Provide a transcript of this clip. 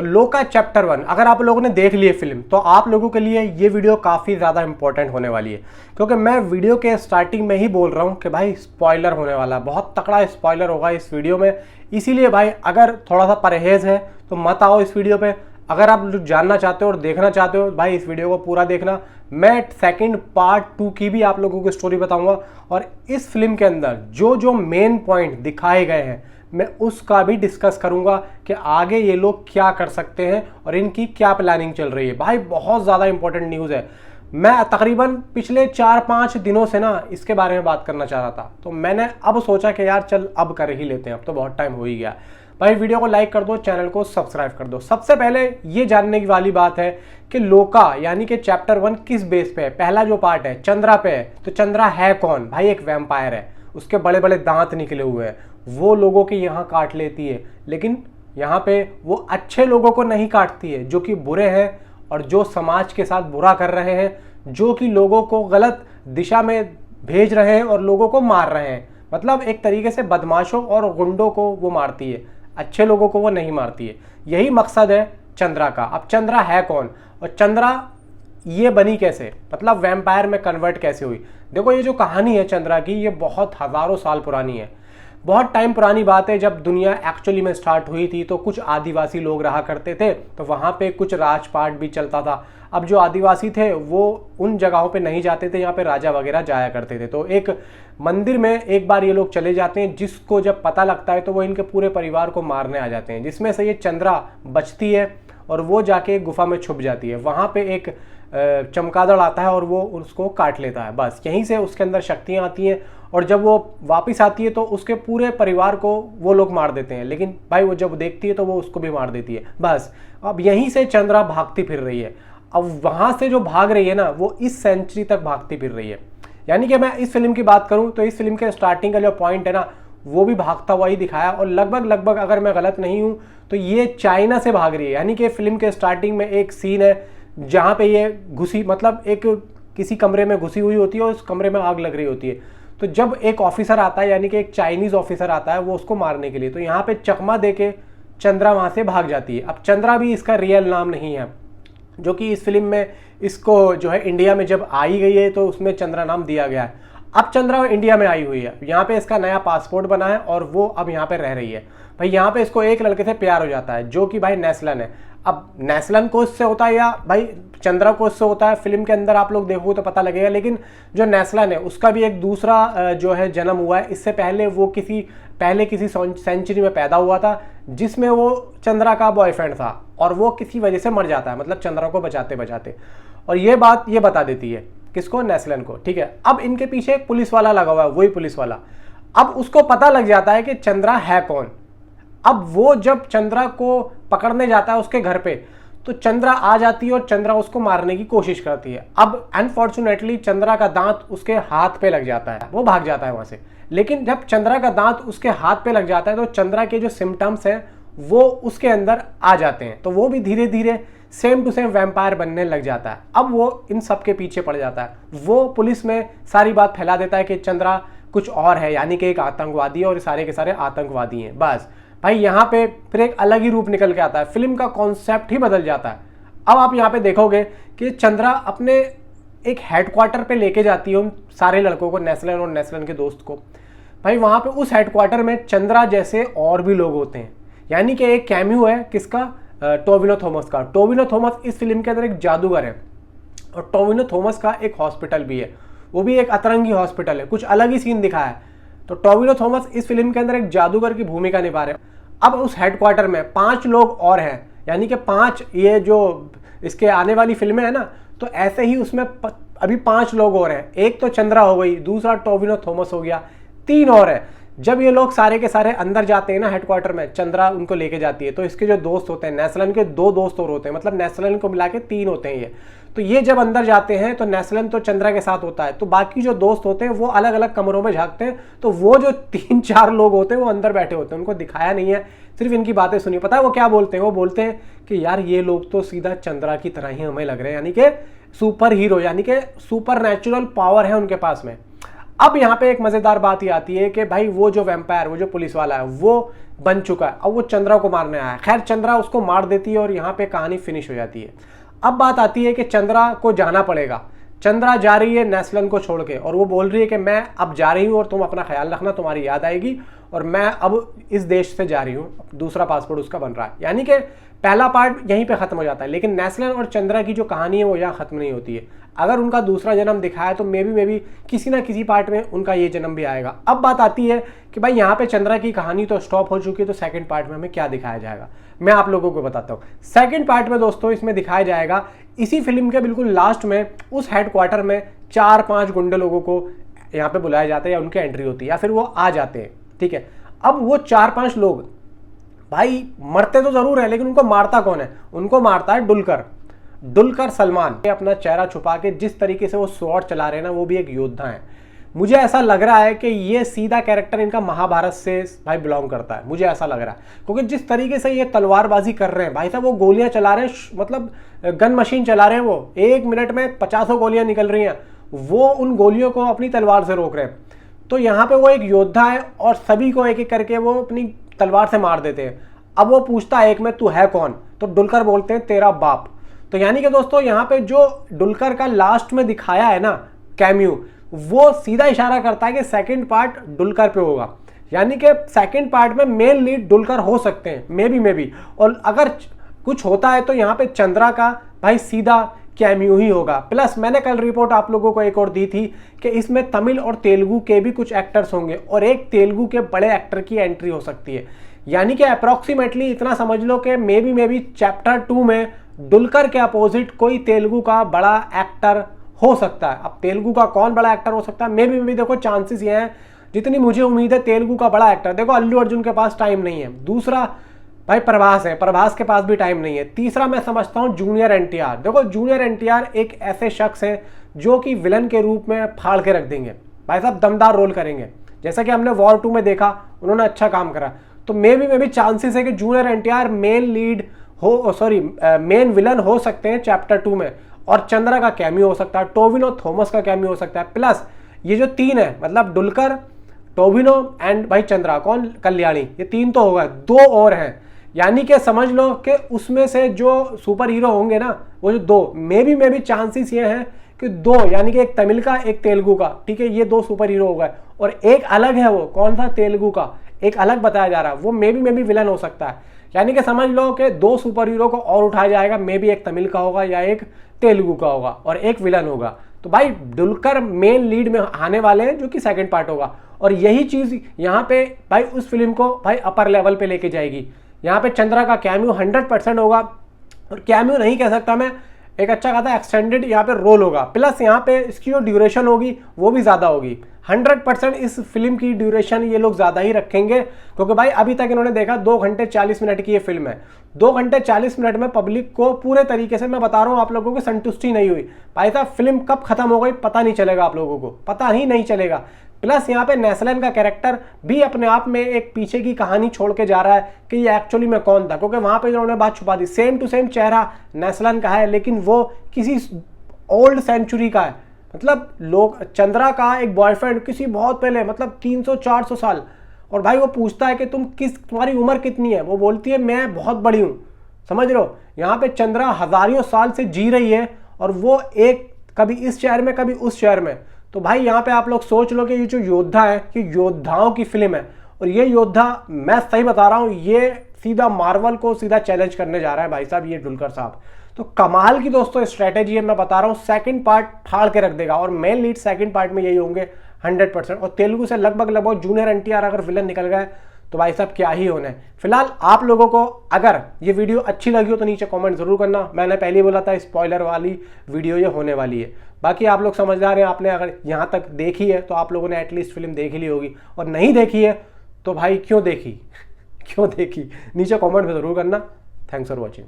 लोका चैप्टर 1 अगर आप लोगों ने देख ली फिल्म तो आप लोगों के लिए ये वीडियो काफ़ी ज़्यादा इंपॉर्टेंट होने वाली है, क्योंकि मैं वीडियो के स्टार्टिंग में ही बोल रहा हूँ कि भाई स्पॉइलर होने वाला है, बहुत तगड़ा स्पॉइलर होगा इस वीडियो में। इसीलिए भाई अगर थोड़ा सा परहेज है तो मत आओ इस वीडियो पे। अगर आप जानना चाहते हो और देखना चाहते हो भाई इस वीडियो को पूरा देखना। मैं सेकंड पार्ट 2 की भी आप लोगों को स्टोरी बताऊंगा और इस फिल्म के अंदर जो जो मेन पॉइंट दिखाए गए हैं मैं उसका भी डिस्कस करूंगा कि आगे ये लोग क्या कर सकते हैं और इनकी क्या प्लानिंग चल रही है। भाई बहुत ज़्यादा इंपॉर्टेंट न्यूज़ है। मैं तकरीबन पिछले 4-5 दिनों से ना इसके बारे में बात करना चाह रहा था, तो मैंने अब सोचा कि यार चल अब कर ही लेते हैं, अब तो बहुत टाइम हो ही गया। भाई वीडियो को लाइक कर दो, चैनल को सब्सक्राइब कर दो। सबसे पहले ये जानने की वाली बात है कि लोका यानी कि चैप्टर 1 किस बेस पे है। पहला जो पार्ट है चंद्रा पे है, तो चंद्रा है कौन? भाई एक वैम्पायर है, उसके बड़े बड़े दांत निकले हुए हैं, वो लोगों के यहाँ काट लेती है, लेकिन यहाँ पे वो अच्छे लोगों को नहीं काटती है जो कि बुरे हैं और जो समाज के साथ बुरा कर रहे हैं, जो कि लोगों को गलत दिशा में भेज रहे हैं और लोगों को मार रहे हैं। मतलब एक तरीके से बदमाशों और गुंडों को वो मारती है, अच्छे लोगों को वो नहीं मारती है। यही मकसद है चंद्रा का। अब चंद्रा है कौन और चंद्रा ये बनी कैसे, मतलब वैम्पायर में कन्वर्ट कैसे हुई? देखो ये जो कहानी है चंद्रा की, ये बहुत हज़ारों साल पुरानी है। बहुत टाइम पुरानी बात है, जब दुनिया एक्चुअली में स्टार्ट हुई थी तो कुछ आदिवासी लोग रहा करते थे, तो वहाँ पे कुछ राजपाट भी चलता था। अब जो आदिवासी थे वो उन जगहों पे नहीं जाते थे, यहाँ पे राजा वगैरह जाया करते थे। तो एक मंदिर में एक बार ये लोग चले जाते हैं, जिसको जब पता लगता है तो वो इनके पूरे परिवार को मारने आ जाते हैं, जिसमें से ये चंद्रा बचती है और वो जाके गुफा में छुप जाती है। वहाँ पे एक चमगादड़ आता है और वो उसको काट लेता है। बस यहीं से उसके अंदर शक्तियाँ आती हैं और जब वो वापस आती है तो उसके पूरे परिवार को वो लोग मार देते हैं, लेकिन भाई वो जब देखती है तो वो उसको भी मार देती है। बस अब यहीं से चंद्रा भागती फिर रही है। अब वहाँ से जो भाग रही है ना, वो इस सेंचुरी तक भागती फिर रही है। यानी कि मैं इस फिल्म की बात करूँ तो इस फिल्म के स्टार्टिंग का जो पॉइंट है ना, वो भी भागता हुआ ही दिखाया और लगभग अगर मैं गलत नहीं हूँ तो ये चाइना से भाग रही है। यानी कि फिल्म के स्टार्टिंग में एक सीन है जहाँ पे ये घुसी, मतलब एक किसी कमरे में घुसी हुई होती है और उस कमरे में आग लग रही होती है। तो जब एक ऑफिसर आता है, यानी कि एक चाइनीज ऑफिसर आता है वो उसको मारने के लिए, तो यहाँ पे चकमा देके चंद्रा वहाँ से भाग जाती है। अब चंद्रा भी इसका रियल नाम नहीं है, जो कि इस फिल्म में इसको जो है इंडिया में जब आई गई है तो उसमें चंद्रा नाम दिया गया है। अब चंद्रा इंडिया में आई हुई है, यहाँ पे इसका नया पासपोर्ट बना है और वो अब यहाँ पे रह रही है। भाई यहाँ पे इसको एक लड़के से प्यार हो जाता है जो कि भाई नेस्लन है। अब नेस्लन को इससे होता है या भाई चंद्रा को इससे होता है, फिल्म के अंदर आप लोग देखो तो पता लगेगा। लेकिन जो नेस्लन है उसका भी एक दूसरा जो है जन्म हुआ है। इससे पहले वो किसी सेंचुरी में पैदा हुआ था जिसमें वो चंद्रा का बॉयफ्रेंड था और वो किसी वजह से मर जाता है, मतलब चंद्रा को बचाते बचाते। और ये बात ये बता देती है किसको? नेस्लन को। ठीक है, अब इनके पीछे एक पुलिस वाला लगा हुआ है, वही पुलिस वाला। अब उसको पता लग जाता है कि चंद्रा है कौन। अब वो जब चंद्रा को पकड़ने जाता है उसके घर पे, तो चंद्रा आ जाती है और चंद्रा उसको मारने की कोशिश करती है। अब अनफॉर्चुनेटली चंद्रा का दांत उसके हाथ पे लग जाता है, वो भाग जाता है वहां से। लेकिन जब चंद्रा का दांत उसके हाथ पे लग जाता है तो चंद्रा के जो सिम्टम्स हैं वो उसके अंदर आ जाते हैं, तो वो भी धीरे धीरे सेम टू सेम वैम्पायर बनने लग जाता है। अब वो इन सब के पीछे पड़ जाता है। वो पुलिस में सारी बात फैला देता है कि चंद्रा कुछ और है, यानी कि एक आतंकवादी है और सारे के सारे आतंकवादी हैं। बस भाई यहाँ पे फिर एक अलग ही रूप निकल के आता है, फिल्म का कॉन्सेप्ट ही बदल जाता है। अब आप यहाँ पे देखोगे कि चंद्रा अपने एक हेडक्वार्टर पे लेके जाती है उन सारे लड़कों को, नेस्लन और नेस्लन के दोस्त को। भाई वहाँ पे उस हेडक्वार्टर में चंद्रा जैसे और भी लोग होते हैं, यानी कि एक कैमियो है किसका? टोविनो थॉमस का। टोविनो थॉमस इस फिल्म के अंदर एक जादूगर है और टोविनो थॉमस का एक हॉस्पिटल भी है, वो भी एक अतरंगी हॉस्पिटल है, कुछ अलग ही सीन दिखाया है। तो टोविनो थॉमस इस फिल्म के अंदर एक जादूगर की भूमिका निभा रहे हैं। अब उस हेडक्वार्टर में 5 लोग और हैं, यानी कि 5 ये जो इसके आने वाली फिल्में हैं ना, तो ऐसे ही उसमें अभी 5 लोग और हैं। एक तो चंद्रा हो गई, दूसरा टोविनो थॉमस हो गया, 3 और है। जब ये लोग सारे के सारे अंदर जाते हैं ना हेडक्वार्टर में, चंद्रा उनको लेके जाती है, तो इसके जो दोस्त होते हैं, नेस्लन के 2 दोस्त और होते हैं, मतलब नेस्लन को मिला के 3 होते हैं ये। तो ये जब अंदर जाते हैं तो नेस्लन तो चंद्रा के साथ होता है, तो बाकी जो दोस्त होते हैं वो अलग अलग कमरों में झांकते हैं। तो वो जो 3-4 लोग होते हैं वो अंदर बैठे होते हैं, उनको दिखाया नहीं है, सिर्फ इनकी बातें सुनी। पता है वो क्या बोलते हैं? वो बोलते हैं कि यार ये लोग तो सीधा चंद्रा की तरह ही हमें लग रहे हैं, यानी कि सुपर हीरो, यानी कि सुपर नेचुरल पावर है उनके पास में। अब यहाँ पे एक मजेदार बात ये आती है कि भाई वो जो वैम्पायर, वो जो पुलिस वाला है, वो बन चुका है, अब वो चंद्रा को मारने आया है। खैर चंद्रा उसको मार देती है और यहाँ पे कहानी फिनिश हो जाती है। अब बात आती है कि चंद्रा को जाना पड़ेगा। चंद्रा जा रही है नेस्लन को छोड़ के और वो बोल रही है कि मैं अब जा रही हूँ और तुम अपना ख्याल रखना, तुम्हारी याद आएगी, और मैं अब इस देश से जा रही हूँ। दूसरा पासपोर्ट उसका बन रहा है। यानी कि पहला पार्ट यहीं पे खत्म हो जाता है, लेकिन नेस्लन और चंद्रा की जो कहानी है वो यहाँ खत्म नहीं होती है। अगर उनका दूसरा जन्म दिखाया तो मे बी किसी ना किसी पार्ट में उनका ये जन्म भी आएगा। अब बात आती है कि भाई यहाँ पे चंद्रा की कहानी तो स्टॉप हो चुकी है, तो सेकंड पार्ट में हमें क्या दिखाया जाएगा, मैं आप लोगों को बताता हूँ। सेकंड पार्ट में दोस्तों इसमें दिखाया जाएगा, इसी फिल्म के बिल्कुल लास्ट में उस हेडक्वार्टर में 4-5 गुंडे लोगों को यहाँ पे बुलाया जाता है, या उनकी एंट्री होती है, या फिर वो आ जाते हैं। ठीक है, अब वो 4-5 लोग भाई मरते तो जरूर है, लेकिन उनको मारता कौन है? उनको मारता है दुलकर सलमान। अपना चेहरा छुपा के जिस तरीके से वो स्वॉर्ड चला रहे हैं ना, वो भी एक योद्धा है। मुझे ऐसा लग रहा है कि ये सीधा कैरेक्टर इनका महाभारत से भाई बिलोंग करता है, मुझे ऐसा लग रहा है, क्योंकि जिस तरीके से ये तलवारबाजी कर रहे हैं भाई साहब, वो गोलियां चला रहे हैं, मतलब गन मशीन चला रहे हैं, वो 1 मिनट में 50 गोलियां निकल रही हैं, वो उन गोलियों को अपनी तलवार से रोक रहे हैं। तो यहाँ पे वो एक योद्धा है और सभी को एक एक करके वो अपनी तलवार से मार देते हैं। अब वो पूछता है एक में, तू है कौन? तो डुलकर बोलते हैं तेरा बाप। तो यानी कि दोस्तों यहाँ पे जो डुलकर का लास्ट में दिखाया है ना कैमियो, वो सीधा इशारा करता है कि सेकंड पार्ट डुलकर पे होगा। यानी कि सेकंड पार्ट में मेन लीड डुलकर हो सकते हैं, मे बी। और अगर कुछ होता है तो यहाँ पे चंद्रा का भाई सीधा कैमियो ही होगा। प्लस मैंने कल रिपोर्ट आप लोगों को एक और दी थी कि इसमें तमिल और तेलुगु के भी कुछ एक्टर्स होंगे और एक तेलुगु के बड़े एक्टर की एंट्री हो सकती है। यानी कि अप्रॉक्सीमेटली इतना समझ लो कि मे बी चैप्टर 2 में डुलकर के अपोजिट कोई तेलुगु का बड़ा एक्टर हो सकता है। अब तेलुगु का कौन बड़ा एक्टर हो सकता है? मे बी देखो चांसेस ये हैं, जितनी मुझे उम्मीद है तेलुगु का बड़ा एक्टर, देखो अल्लू अर्जुन के पास टाइम नहीं है। दूसरा भाई प्रभास है, प्रभास के पास भी टाइम नहीं है। तीसरा मैं समझता हूँ जूनियर एनटीआर। देखो जूनियर एनटीआर एक ऐसे शख्स है जो कि विलन के रूप में फाड़ के रख देंगे भाई साहब, दमदार रोल करेंगे, जैसा कि हमने वॉर 2 में देखा, उन्होंने अच्छा काम करा। तो मे बी चांसेस है कि जूनियर एनटीआर मेन लीड हो, मेन विलन हो सकते हैं चैप्टर 2 में, और चंद्रा का कैमियो हो सकता है, टोविनो थॉमस का कैमियो हो सकता है। प्लस ये जो 3 है, मतलब डुलकर, टोविनो एंड भाई चंद्रा, कौन? कल्याणी, ये 3 तो हो गए, 2 और हैं। यानी कि समझ लो कि उसमें से जो सुपर हीरो होंगे ना, वो जो 2, मे बी चांसेस ये हैं कि 2, यानी कि एक तमिल का एक तेलुगु का, ठीक है, ये 2 सुपर हीरो हो गए, और एक अलग है, वो कौन था? तेलुगु का एक अलग बताया जा रहा है, वो मे बी विलन हो सकता है। यानी कि समझ लो कि 2 सुपर हीरो को और उठाया जाएगा, मे बी एक तमिल का होगा या एक तेलुगु का होगा और एक विलन होगा। तो भाई डुलकर मेन लीड में आने वाले हैं, जो कि सेकंड पार्ट होगा, और यही चीज यहाँ पे भाई उस फिल्म को भाई अपर लेवल पे लेके जाएगी। यहाँ पे चंद्रा का कैमियो 100% होगा, और कैमियो नहीं कह सकता मैं, एक अच्छा खासा एक्सटेंडेड यहाँ पे रोल होगा। प्लस यहाँ पे इसकी जो ड्यूरेशन होगी वो भी ज़्यादा होगी। 100% इस फिल्म की ड्यूरेशन ये लोग ज़्यादा ही रखेंगे, क्योंकि भाई अभी तक इन्होंने देखा 2 घंटे 40 मिनट की ये फिल्म है। 2 घंटे 40 मिनट में पब्लिक को पूरे तरीके से, मैं बता रहा हूँ आप लोगों को, संतुष्टि नहीं हुई। भाई साहब फिल्म कब खत्म हो गई पता नहीं चलेगा, आप लोगों को पता ही नहीं चलेगा। प्लस यहाँ पे नेस्लन का कैरेक्टर भी अपने आप में एक पीछे की कहानी छोड़ के जा रहा है कि ये एक्चुअली में कौन था, क्योंकि वहां पे उन्होंने बात छुपा दी। सेम टू सेम चेहरा नेस्लन का है, लेकिन वो किसी ओल्ड सेंचुरी का है। मतलब लोग, चंद्रा का एक बॉयफ्रेंड किसी बहुत पहले, मतलब 300-400 साल, और भाई वो पूछता है कि तुम्हारी उम्र कितनी है? वो बोलती है मैं बहुत बड़ी हूँ। समझ रहे हो, यहाँ पे चंद्रा हजारों साल से जी रही है, और वो एक कभी इस शहर में कभी उस शहर में। तो भाई यहाँ पे आप लोग सोच लो कि ये जो योद्धा है, ये योद्धाओं की फिल्म है, और ये योद्धा, मैं सही बता रहा हूँ, ये सीधा मार्वल को सीधा चैलेंज करने जा रहा है भाई साहब, ये डुलकर साहब। तो कमाल की दोस्तों स्ट्रेटेजी है, मैं बता रहा हूँ, सेकंड पार्ट फाड़ के रख देगा, और मेन लीड सेकंड पार्ट में यही होंगे 100%। और तेलुगु से लगभग जूनियर एनटीआर अगर विलन निकल गए तो भाई साहब क्या ही होना है। फिलहाल आप लोगों को अगर ये वीडियो अच्छी लगी हो तो नीचे कमेंट जरूर करना। मैंने पहले ही बोला था स्पॉइलर वाली वीडियो ये होने वाली है। बाकी आप लोग समझदार हैं, आपने अगर यहाँ तक देखी है तो आप लोगों ने एटलीस्ट फिल्म देख ली होगी, और नहीं देखी है तो भाई क्यों देखी नीचे कमेंट में जरूर करना। Thanks for watching.